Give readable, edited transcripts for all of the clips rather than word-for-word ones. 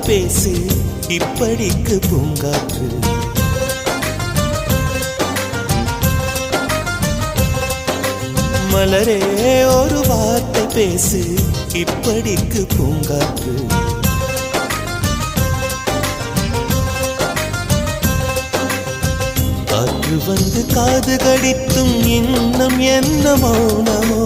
பேசு இப்படிக்கு பூங்காற்று. மலரே ஒரு வார்த்தை பேசு இப்படிக்கு பூங்காற்று. காற்று வந்து காது கடித்தும் இன்னும் என்ன மௌனமோ,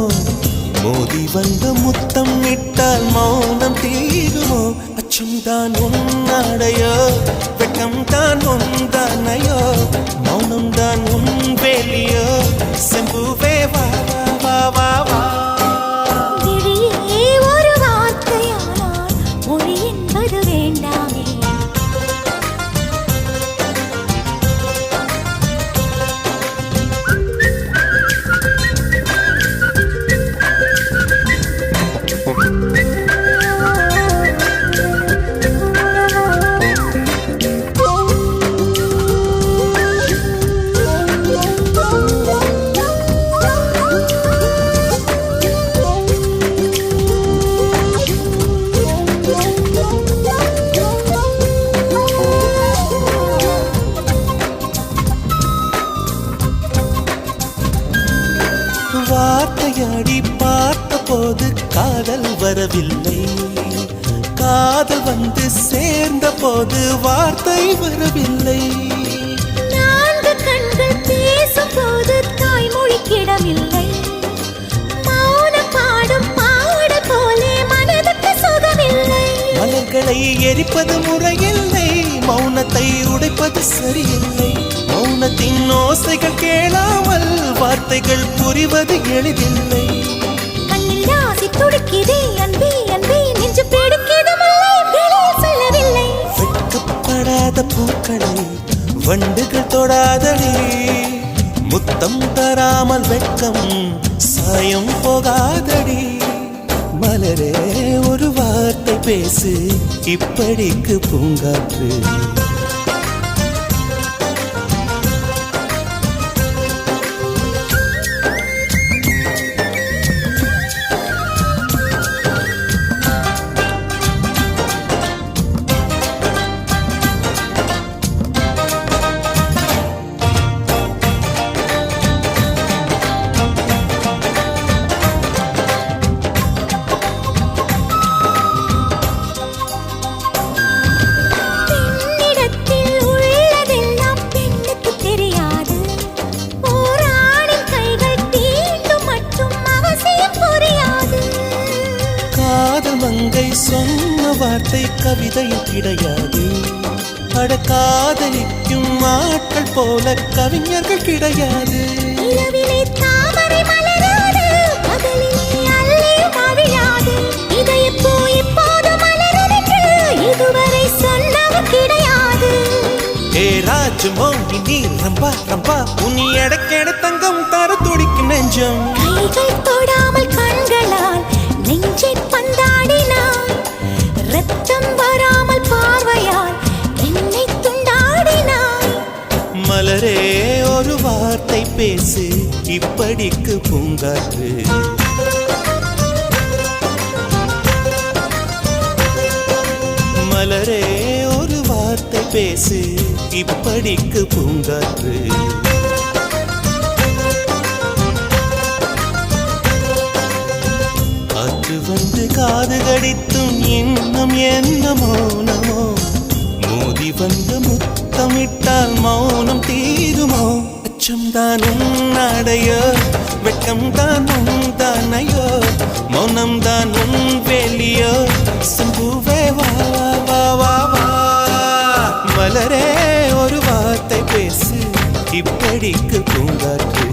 மோதி வந்து முத்தம் இட்டால் மௌனம் தீருமோ. அச்சம் தான் உன்னாடையோ, வெட்கம் தான் உந்தானையோ, மௌனம் தான் உன் வேலியோ. செம்புவே வா வா வா வா. விழியே ஒரு வார்த்தையானால் மொழி என்பது வேண்டாமே. வார்த்தையாடி பார்த்த போது காதல் வரவில்லை, காதல் வந்து சேர்ந்த போது வார்த்தை வரவில்லை. நான்கு கண்கள் பேசும் போது தாய்மொழி கிடமில்லை, மௌனம் பாடும் பாட போலே மனதுக்கு சுகமில்லை. மலர்களை எரிப்பது முறையில்லை, மௌனத்தை உடைப்பது சரியில்லை. மௌனத்தின் ஓசைகள் கேளாமல் வார்த்தைகள் புரிவது எளிதில்லை. கண்ணில் ஆசை துடிக்குதே அன்பே அன்பே, நெஞ்சு பிடிக்குது முல்லை வெளியில் சொல்லவில்லை. வெட்கப்படாத பூக்களை வண்டுகள் தொடாதடி, முத்தம் தராமல் வெட்கம் சாயம் போகாதடி. மலரே ஒரு வார்த்தை பேசு இப்படிக்கு பூங்காற்று. சொன்ன வார்த்தை கவிதையில் கிடையாது, அட காதலிக்கும் ஆட்கள் போல கவிஞர்கள் கிடையாது. இரவிலே தாமரை மலராது, பகலிலே அல்லியும் அவிழாது. இதயப்பூ இப்போது மலரும் என்று இதுவரை சொன்னவன் கிடையாது. ஏ ராஜு மோகி நீ ரம்பா ரம்பா, உனி எடக்கெட தங்கம் தர துடிக்கும் நெஞ்சம். கைகள் தொடாமல் கண்களால் நெஞ்சை பந்தாடினாய், ரத்தம் வராமல் பார்வையால் என்னை துண்டாடினாய். மலரே ஒரு வார்த்தை பேசு இப்படிக்கு பூங்காற்று. மலரே ஒரு வார்த்தை பேசு இப்படிக்கு பூங்காற்று. காற்று வந்து காது கடித்தும் இன்னும் என்ன மௌனமோ, மோதி வந்து முத்தமிட்டால் மௌனம் தீருமோ. அச்சம் தான் உன்னாடையோ, வெட்கம் தான் உந்தானையோ, மௌனம் தான் உன் வேலியோ. சம்புவே வா வா வா வா. மலரே ஒரு வார்த்தை பேசு இப்படிக்கு பூங்காற்று.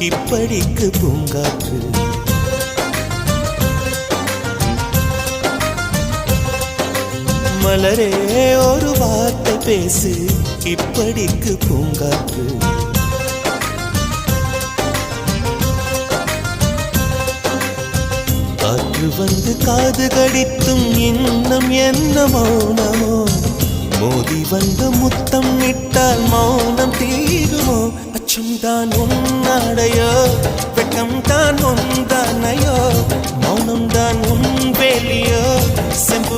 இப்படிக்கு பூங்காற்று மலரே ஒரு வார்த்தை பேசு இப்படிக்கு பூங்காற்று காற்று வந்து காது கடித்தும் இன்னும் என்ன மௌனமோ மோதி வந்து முத்தம் இட்டால் மௌனம் தீருமோ அச்சம் தான் உன்னாடையோ வெட்கம் தான் உந்தானையோ மௌனம் தான் உன் வேலியோ செம்பு